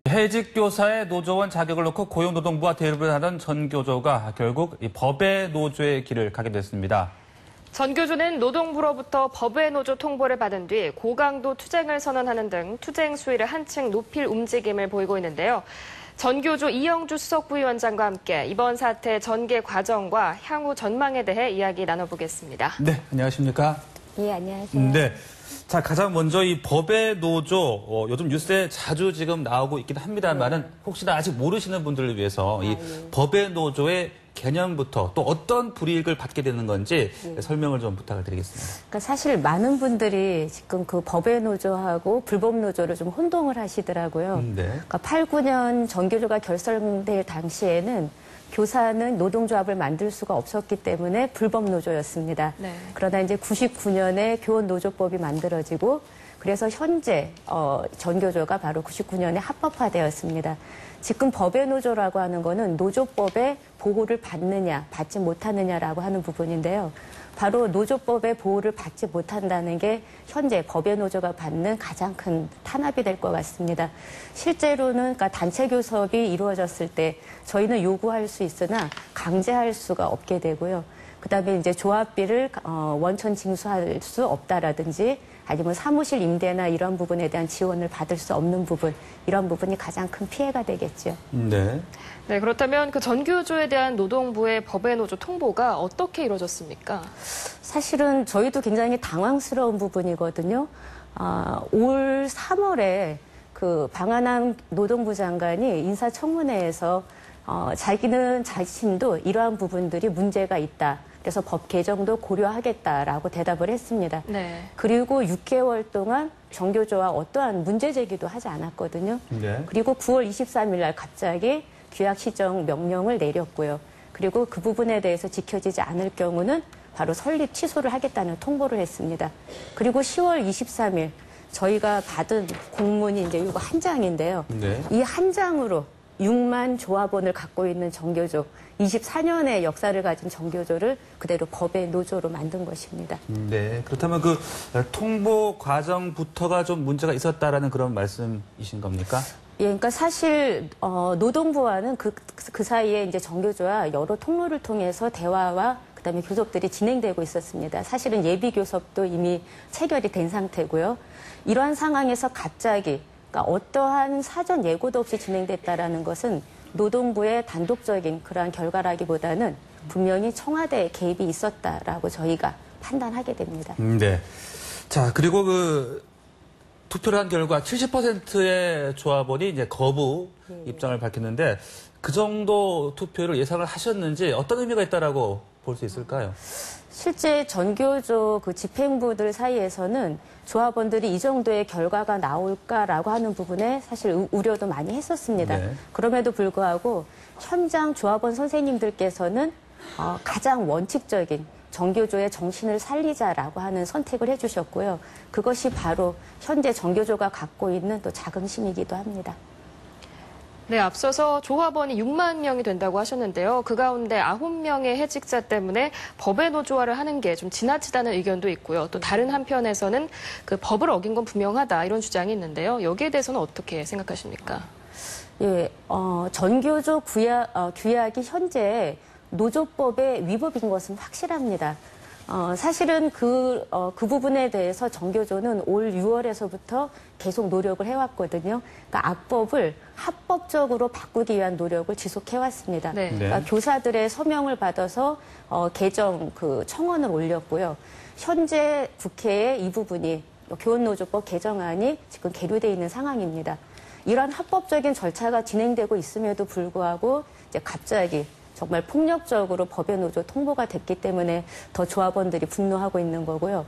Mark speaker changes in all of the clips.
Speaker 1: 해직 교사의 노조원 자격을 놓고 고용노동부와 대립을 하던 전교조가 결국 법의 노조의 길을 가게 됐습니다.
Speaker 2: 전교조는 노동부로부터 법의 노조 통보를 받은 뒤 고강도 투쟁을 선언하는 등 투쟁 수위를 한층 높일 움직임을 보이고 있는데요. 전교조 이영주 수석부위원장과 함께 이번 사태 전개 과정과 향후 전망에 대해 이야기 나눠보겠습니다.
Speaker 1: 네, 안녕하십니까?
Speaker 3: 예, 안녕하세요.
Speaker 1: 네. 자, 가장 먼저 이 법의 노조, 요즘 뉴스에 자주 지금 나오고 있긴 합니다만은 혹시나 아직 모르시는 분들을 위해서 이 법의 노조의 개념부터 또 어떤 불이익을 받게 되는 건지 설명을 좀 부탁을 드리겠습니다.
Speaker 3: 그러니까 사실 많은 분들이 지금 그 법의 노조하고 불법 노조를 좀 혼동을 하시더라고요.
Speaker 1: 네.
Speaker 3: 그러니까 8, 9년 전교조가 결성될 당시에는 교사는 노동조합을 만들 수가 없었기 때문에 불법 노조였습니다.
Speaker 2: 네.
Speaker 3: 그러나 이제 99년에 교원노조법이 만들어지고 그래서 현재 전교조가 바로 99년에 합법화되었습니다. 지금 법의 노조라고 하는 거는 노조법의 보호를 받느냐, 받지 못하느냐라고 하는 부분인데요. 바로 노조법의 보호를 받지 못한다는 게 현재 법의 노조가 받는 가장 큰 탄압이 될 것 같습니다. 실제로는 그러니까 단체 교섭이 이루어졌을 때 저희는 요구할 수 있으나 강제할 수가 없게 되고요. 그다음에 이제 조합비를 원천 징수할 수 없다라든지 아니면 사무실 임대나 이런 부분에 대한 지원을 받을 수 없는 부분, 이런 부분이 가장 큰 피해가 되겠죠.
Speaker 1: 네.
Speaker 2: 네, 그렇다면 그 전교조에 대한 노동부의 법의 노조 통보가 어떻게 이루어졌습니까?
Speaker 3: 사실은 저희도 굉장히 당황스러운 부분이거든요. 올 3월에 그 방한남 노동부 장관이 인사청문회에서 자기는 자신도 이러한 부분들이 문제가 있다. 그래서 법 개정도 고려하겠다라고 대답을 했습니다.
Speaker 2: 네.
Speaker 3: 그리고 6개월 동안 전교조와 어떠한 문제 제기도 하지 않았거든요.
Speaker 1: 네.
Speaker 3: 그리고 9월 23일 날 갑자기 규약 시정 명령을 내렸고요. 그리고 그 부분에 대해서 지켜지지 않을 경우는 바로 설립 취소를 하겠다는 통보를 했습니다. 그리고 10월 23일 저희가 받은 공문이 이제 이거 한 장인데요.
Speaker 1: 네.
Speaker 3: 이 한 장으로 6만 조합원을 갖고 있는 전교조, 24년의 역사를 가진 전교조를 그대로 법의 노조로 만든 것입니다.
Speaker 1: 네. 그렇다면 그 통보 과정부터가 좀 문제가 있었다라는 그런 말씀이신 겁니까?
Speaker 3: 예, 그러니까 사실 노동부와는 그 사이에 이제 전교조와 여러 통로를 통해서 대화와 그다음에 교섭들이 진행되고 있었습니다. 사실은 예비 교섭도 이미 체결이 된 상태고요. 이러한 상황에서 갑자기 그러니까 어떠한 사전 예고도 없이 진행됐다라는 것은 노동부의 단독적인 그러한 결과라기보다는 분명히 청와대의 개입이 있었다라고 저희가 판단하게 됩니다.
Speaker 1: 네. 자, 그리고 그 투표를 한 결과 70%의 조합원이 이제 거부 입장을 밝혔는데 그 정도 투표를 예상을 하셨는지 어떤 의미가 있다라고 볼 수 있을까요?
Speaker 3: 실제 전교조 그 집행부들 사이에서는 조합원들이 이 정도의 결과가 나올까라고 하는 부분에 사실 우려도 많이 했었습니다.
Speaker 1: 네.
Speaker 3: 그럼에도 불구하고 현장 조합원 선생님들께서는 가장 원칙적인 전교조의 정신을 살리자라고 하는 선택을 해주셨고요. 그것이 바로 현재 전교조가 갖고 있는 또 자긍심이기도 합니다.
Speaker 2: 네, 앞서서 조합원이 6만 명이 된다고 하셨는데요. 그 가운데 9명의 해직자 때문에 법의 노조화를 하는 게 좀 지나치다는 의견도 있고요. 또 다른 한편에서는 그 법을 어긴 건 분명하다 이런 주장이 있는데요. 여기에 대해서는 어떻게 생각하십니까?
Speaker 3: 예, 전교조 규약이 현재 노조법의 위법인 것은 확실합니다. 사실은 그 부분에 대해서 전교조는 올 6월에서부터 계속 노력을 해왔거든요. 그러니까 악법을 합법적으로 바꾸기 위한 노력을 지속해왔습니다.
Speaker 2: 네.
Speaker 3: 그러니까 교사들의 서명을 받아서 개정 청원을 올렸고요. 현재 국회에 이 부분이 교원노조법 개정안이 지금 계류되어 있는 상황입니다. 이러한 합법적인 절차가 진행되고 있음에도 불구하고 이제 갑자기 정말 폭력적으로 법의 노조 통보가 됐기 때문에 더 조합원들이 분노하고 있는 거고요.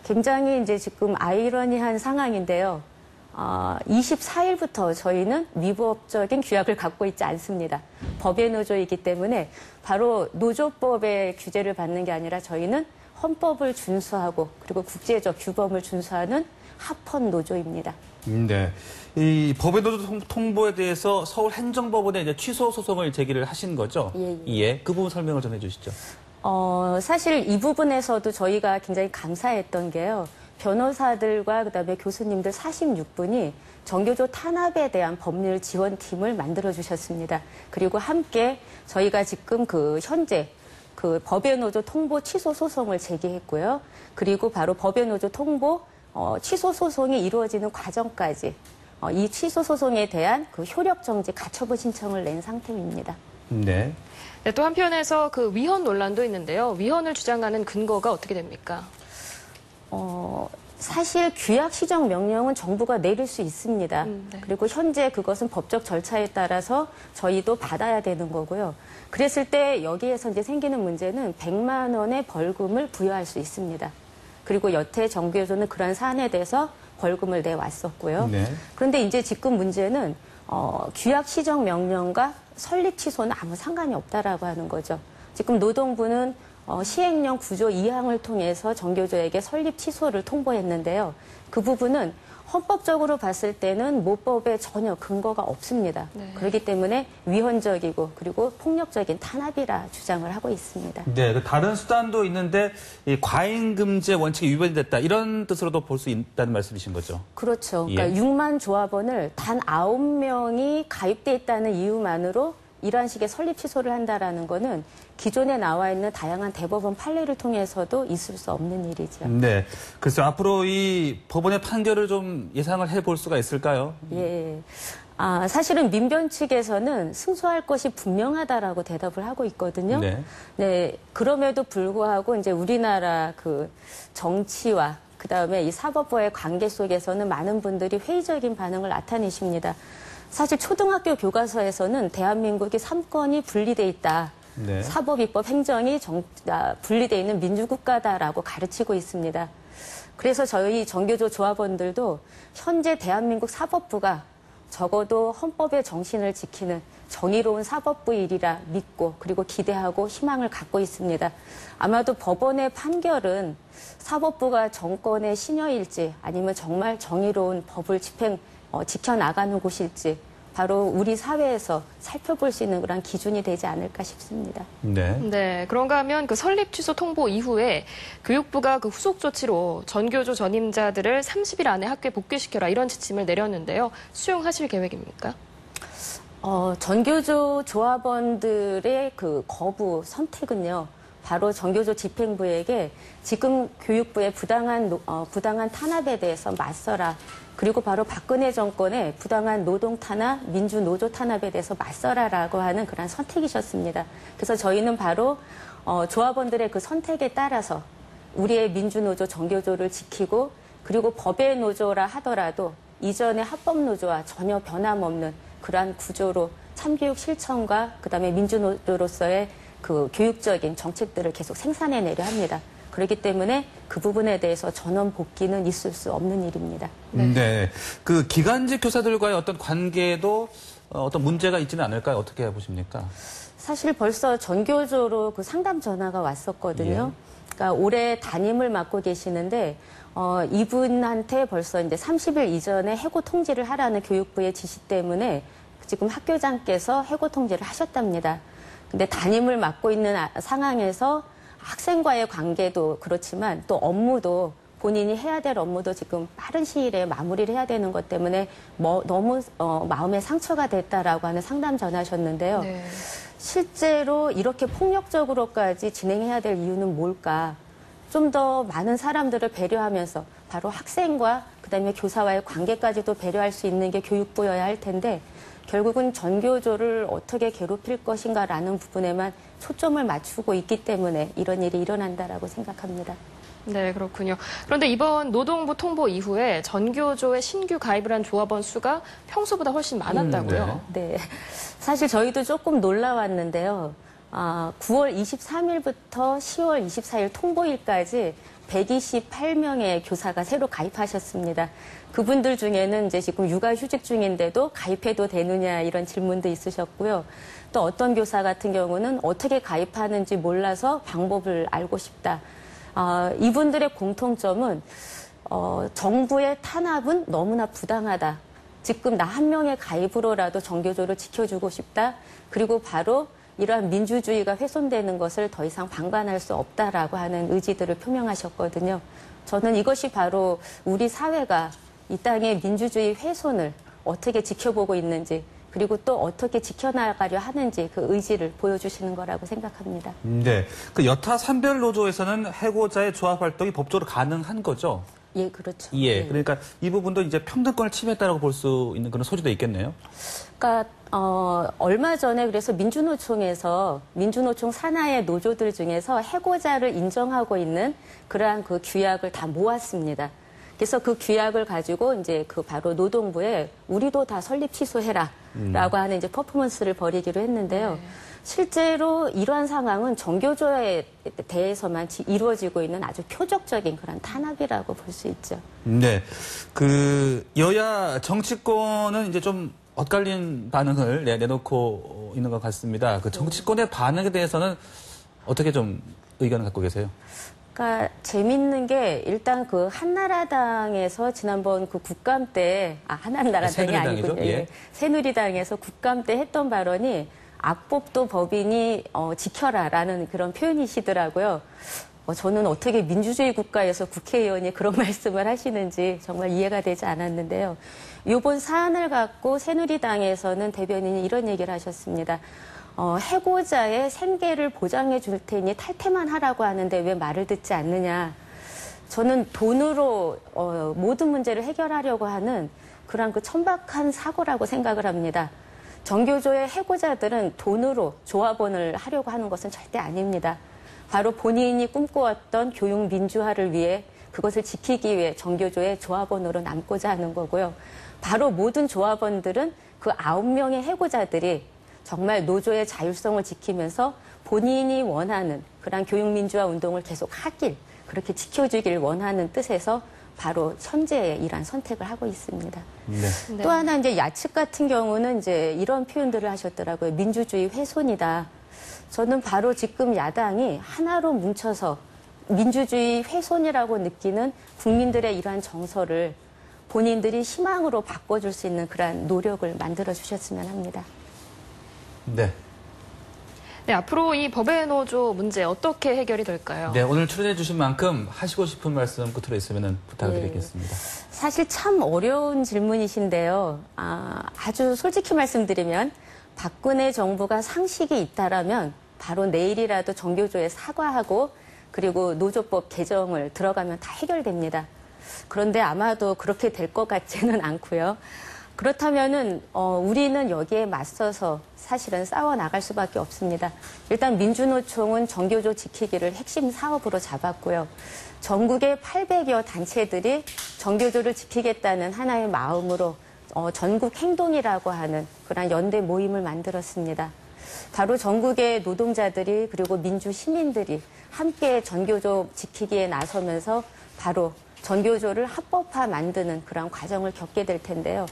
Speaker 3: 굉장히 이제 지금 아이러니한 상황인데요. 24일부터 저희는 위법적인 규약을 갖고 있지 않습니다. 법의 노조이기 때문에 바로 노조법의 규제를 받는 게 아니라 저희는 헌법을 준수하고 그리고 국제적 규범을 준수하는 합헌 노조입니다.
Speaker 1: 네. 이 법의 노조 통보에 대해서 서울행정법원에 이제 취소 소송을 제기를 하신 거죠? 예. 그 부분 설명을 좀 해주시죠.
Speaker 3: 사실 이 부분에서도 저희가 굉장히 감사했던 게요. 변호사들과 그다음에 교수님들 46분이 전교조 탄압에 대한 법률 지원팀을 만들어 주셨습니다. 그리고 함께 저희가 지금 현재 법의 노조 통보 취소 소송을 제기했고요. 그리고 바로 법의 노조 통보 취소 소송이 이루어지는 과정까지 이 취소 소송에 대한 효력 정지 가처분 신청을 낸 상태입니다.
Speaker 1: 네.
Speaker 2: 네, 또 한편에서 위헌 논란도 있는데요. 위헌을 주장하는 근거가 어떻게 됩니까?
Speaker 3: 사실 규약 시정 명령은 정부가 내릴 수 있습니다.
Speaker 2: 네.
Speaker 3: 그리고 현재 그것은 법적 절차에 따라서 저희도 받아야 되는 거고요. 그랬을 때 여기에서 이제 생기는 문제는 100만 원의 벌금을 부여할 수 있습니다. 그리고 여태 정교조는 그러한 사안에 대해서 벌금을 내왔었고요.
Speaker 1: 네.
Speaker 3: 그런데 이제 지금 문제는 규약 시정 명령과 설립 취소는 아무 상관이 없다라고 하는 거죠. 지금 노동부는 시행령 구조 2항을 통해서 정교조에게 설립 취소를 통보했는데요. 그 부분은 헌법적으로 봤을 때는 모법에 전혀 근거가 없습니다.
Speaker 2: 네.
Speaker 3: 그렇기 때문에 위헌적이고 그리고 폭력적인 탄압이라 주장을 하고 있습니다.
Speaker 1: 네, 다른 수단도 있는데 이 과잉금지의 원칙이 위반이 됐다 이런 뜻으로도 볼 수 있다는 말씀이신 거죠?
Speaker 3: 그렇죠. 그러니까
Speaker 1: 예.
Speaker 3: 6만 조합원을 단 9명이 가입돼 있다는 이유만으로 이러한 식의 설립 취소를 한다라는 거는 기존에 나와 있는 다양한 대법원 판례를 통해서도 있을 수 없는 일이죠.
Speaker 1: 네. 그래서 앞으로 이 법원의 판결을 좀 예상을 해볼 수가 있을까요?
Speaker 3: 예. 사실은 민변 측에서는 승소할 것이 분명하다라고 대답을 하고 있거든요.
Speaker 1: 네.
Speaker 3: 네. 그럼에도 불구하고 이제 우리나라 정치와 그다음에 이 사법부의 관계 속에서는 많은 분들이 회의적인 반응을 나타내십니다. 사실 초등학교 교과서에서는 대한민국이 3권이 분리돼 있다.
Speaker 1: 네.
Speaker 3: 사법, 입법, 행정이 분리돼 있는 민주국가다라고 가르치고 있습니다. 그래서 저희 정교조 조합원들도 현재 대한민국 사법부가 적어도 헌법의 정신을 지키는 정의로운 사법부 일이라 믿고 그리고 기대하고 희망을 갖고 있습니다. 아마도 법원의 판결은 사법부가 정권의 신여일지 아니면 정말 정의로운 법을 지켜나가는 곳일지 바로 우리 사회에서 살펴볼 수 있는 그런 기준이 되지 않을까 싶습니다.
Speaker 1: 네.
Speaker 2: 네, 그런가 하면 설립 취소 통보 이후에 교육부가 후속 조치로 전교조 전임자들을 30일 안에 학교에 복귀시켜라 이런 지침을 내렸는데요. 수용하실 계획입니까?
Speaker 3: 전교조 조합원들의 거부 선택은요. 바로 전교조 집행부에게 지금 교육부의 부당한 탄압에 대해서 맞서라. 그리고 바로 박근혜 정권의 부당한 노동 탄압, 민주 노조 탄압에 대해서 맞서라라고 하는 그런 선택이셨습니다. 그래서 저희는 바로 조합원들의 그 선택에 따라서 우리의 민주노조 정교조를 지키고 그리고 법의 노조라 하더라도 이전의 합법 노조와 전혀 변함없는 그러한 구조로 참교육 실천과 그다음에 민주노조로서의 교육적인 정책들을 계속 생산해내려 합니다. 그렇기 때문에 그 부분에 대해서 전원 복귀는 있을 수 없는 일입니다.
Speaker 1: 네. 기간직 교사들과의 어떤 관계도 어떤 문제가 있지는 않을까요? 어떻게 보십니까?
Speaker 3: 사실 벌써 전교조로 상담 전화가 왔었거든요.
Speaker 1: 예.
Speaker 3: 그러니까 올해 담임을 맡고 계시는데 이분한테 벌써 이제 30일 이전에 해고 통지를 하라는 교육부의 지시 때문에 지금 학교장께서 해고 통지를 하셨답니다. 근데 담임을 맡고 있는 상황에서 학생과의 관계도 그렇지만 또 업무도 본인이 해야 될 업무도 지금 빠른 시일에 마무리를 해야 되는 것 때문에 너무 마음에 상처가 됐다라고 하는 상담 전화하셨는데요.
Speaker 2: 네.
Speaker 3: 실제로 이렇게 폭력적으로까지 진행해야 될 이유는 뭘까? 좀 더 많은 사람들을 배려하면서 바로 학생과 그다음에 교사와의 관계까지도 배려할 수 있는 게 교육부여야 할 텐데 결국은 전교조를 어떻게 괴롭힐 것인가라는 부분에만 초점을 맞추고 있기 때문에 이런 일이 일어난다라고 생각합니다.
Speaker 2: 네, 그렇군요. 그런데 이번 노동부 통보 이후에 전교조에 신규 가입을 한 조합원 수가 평소보다 훨씬 많았다고요.
Speaker 3: 네. 사실 저희도 조금 놀라웠는데요. 9월 23일부터 10월 24일 통보일까지 128명의 교사가 새로 가입하셨습니다. 그분들 중에는 이제 지금 육아휴직 중인데도 가입해도 되느냐 이런 질문도 있으셨고요. 또 어떤 교사 같은 경우는 어떻게 가입하는지 몰라서 방법을 알고 싶다. 이분들의 공통점은 정부의 탄압은 너무나 부당하다. 지금 나 한 명의 가입으로라도 정교조를 지켜주고 싶다. 그리고 바로 이러한 민주주의가 훼손되는 것을 더 이상 방관할 수 없다라고 하는 의지들을 표명하셨거든요. 저는 이것이 바로 우리 사회가 이 땅의 민주주의 훼손을 어떻게 지켜보고 있는지 그리고 또 어떻게 지켜나가려 하는지 그 의지를 보여주시는 거라고 생각합니다.
Speaker 1: 네. 그 여타 산별 노조에서는 해고자의 조합 활동이 법적으로 가능한 거죠?
Speaker 3: 예, 그렇죠.
Speaker 1: 예.
Speaker 3: 네.
Speaker 1: 그러니까 이 부분도 이제 평등권을 침해했다고 볼 수 있는 그런 소지도 있겠네요.
Speaker 3: 그러니까 얼마 전에 그래서 민주노총에서 민주노총 산하의 노조들 중에서 해고자를 인정하고 있는 그러한 그 규약을 다 모았습니다. 그래서 그 규약을 가지고 이제 그 바로 노동부에 우리도 다 설립 취소해라라고 하는 이제 퍼포먼스를 벌이기로 했는데요. 실제로 이러한 상황은 정교조에 대해서만 이루어지고 있는 아주 표적적인 그런 탄압이라고 볼 수 있죠.
Speaker 1: 네. 그 여야 정치권은 이제 좀 엇갈린 반응을 내놓고 있는 것 같습니다. 그 정치권의 반응에 대해서는 어떻게 좀 의견을 갖고 계세요?
Speaker 3: 그러니까 재밌는 게 일단 그 한나라당에서 지난번 그 국감 때 한나라당이
Speaker 1: 새누리당이죠?
Speaker 3: 아니군요.
Speaker 1: 예.
Speaker 3: 새누리당에서 국감 때 했던 발언이 악법도 법인이 지켜라라는 그런 표현이시더라고요. 저는 어떻게 민주주의 국가에서 국회의원이 그런 말씀을 하시는지 정말 이해가 되지 않았는데요. 이번 사안을 갖고 새누리당에서는 대변인이 이런 얘기를 하셨습니다. 해고자의 생계를 보장해 줄 테니 탈퇴만 하라고 하는데 왜 말을 듣지 않느냐. 저는 돈으로 모든 문제를 해결하려고 하는 그런 그 천박한 사고라고 생각을 합니다. 정교조의 해고자들은 돈으로 조합원을 하려고 하는 것은 절대 아닙니다. 바로 본인이 꿈꾸었던 교육 민주화를 위해 그것을 지키기 위해 정교조의 조합원으로 남고자 하는 거고요. 바로 모든 조합원들은 그 9명의 해고자들이 정말 노조의 자율성을 지키면서 본인이 원하는 그런 교육민주화 운동을 계속 하길, 그렇게 지켜주길 원하는 뜻에서 바로 현재의 이러한 선택을 하고 있습니다.
Speaker 1: 네.
Speaker 3: 또 하나 이제 야측 같은 경우는 이제 이런 표현들을 하셨더라고요. 민주주의 훼손이다. 저는 바로 지금 야당이 하나로 뭉쳐서 민주주의 훼손이라고 느끼는 국민들의 이러한 정서를 본인들이 희망으로 바꿔줄 수 있는 그러한 노력을 만들어 주셨으면 합니다.
Speaker 1: 네.
Speaker 2: 네, 앞으로 이 법의 노조 문제 어떻게 해결이 될까요?
Speaker 1: 네, 오늘 출연해 주신 만큼 하시고 싶은 말씀 끝으로 있으면 부탁드리겠습니다.
Speaker 3: 사실 참 어려운 질문이신데요. 아주 솔직히 말씀드리면 박근혜 정부가 상식이 있다라면 바로 내일이라도 정교조에 사과하고 그리고 노조법 개정을 들어가면 다 해결됩니다. 그런데 아마도 그렇게 될 것 같지는 않고요. 그렇다면은 우리는 여기에 맞서서 사실은 싸워 나갈 수밖에 없습니다. 일단 민주노총은 정교조 지키기를 핵심 사업으로 잡았고요. 전국의 800여 단체들이 정교조를 지키겠다는 하나의 마음으로 전국 행동이라고 하는 그런 연대 모임을 만들었습니다. 바로 전국의 노동자들이 그리고 민주 시민들이 함께 전교조 지키기에 나서면서 바로 전교조를 합법화 만드는 그런 과정을 겪게 될 텐데요.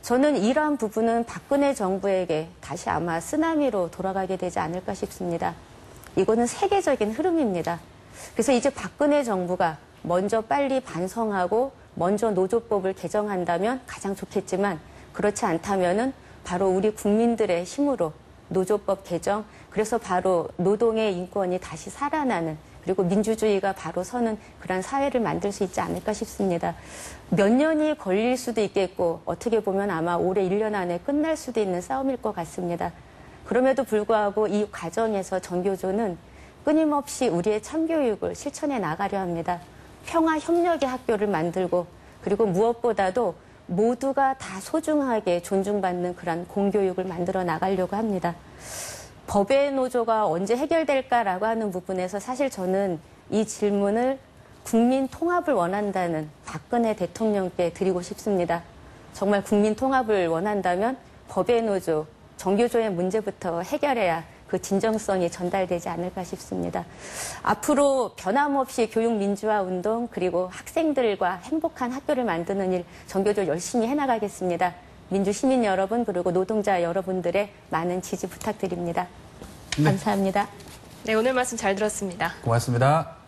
Speaker 3: 저는 이러한 부분은 박근혜 정부에게 다시 아마 쓰나미로 돌아가게 되지 않을까 싶습니다. 이거는 세계적인 흐름입니다. 그래서 이제 박근혜 정부가 먼저 빨리 반성하고 먼저 노조법을 개정한다면 가장 좋겠지만 그렇지 않다면은 바로 우리 국민들의 힘으로 노조법 개정, 그래서 바로 노동의 인권이 다시 살아나는 그리고 민주주의가 바로 서는 그런 사회를 만들 수 있지 않을까 싶습니다. 몇 년이 걸릴 수도 있겠고 어떻게 보면 아마 올해 1년 안에 끝날 수도 있는 싸움일 것 같습니다. 그럼에도 불구하고 이 과정에서 정교조는 끊임없이 우리의 참교육을 실천해 나가려 합니다. 평화 협력의 학교를 만들고 그리고 무엇보다도 모두가 다 소중하게 존중받는 그런 공교육을 만들어 나가려고 합니다. 법의 노조가 언제 해결될까라고 하는 부분에서 사실 저는 이 질문을 국민 통합을 원한다는 박근혜 대통령께 드리고 싶습니다. 정말 국민 통합을 원한다면 법의 노조, 정교조의 문제부터 해결해야 그 진정성이 전달되지 않을까 싶습니다. 앞으로 변함없이 교육 민주화 운동 그리고 학생들과 행복한 학교를 만드는 일 정교조 열심히 해나가겠습니다. 민주 시민 여러분 그리고 노동자 여러분들의 많은 지지 부탁드립니다.
Speaker 1: 네.
Speaker 3: 감사합니다.
Speaker 2: 네, 오늘 말씀 잘 들었습니다.
Speaker 1: 고맙습니다.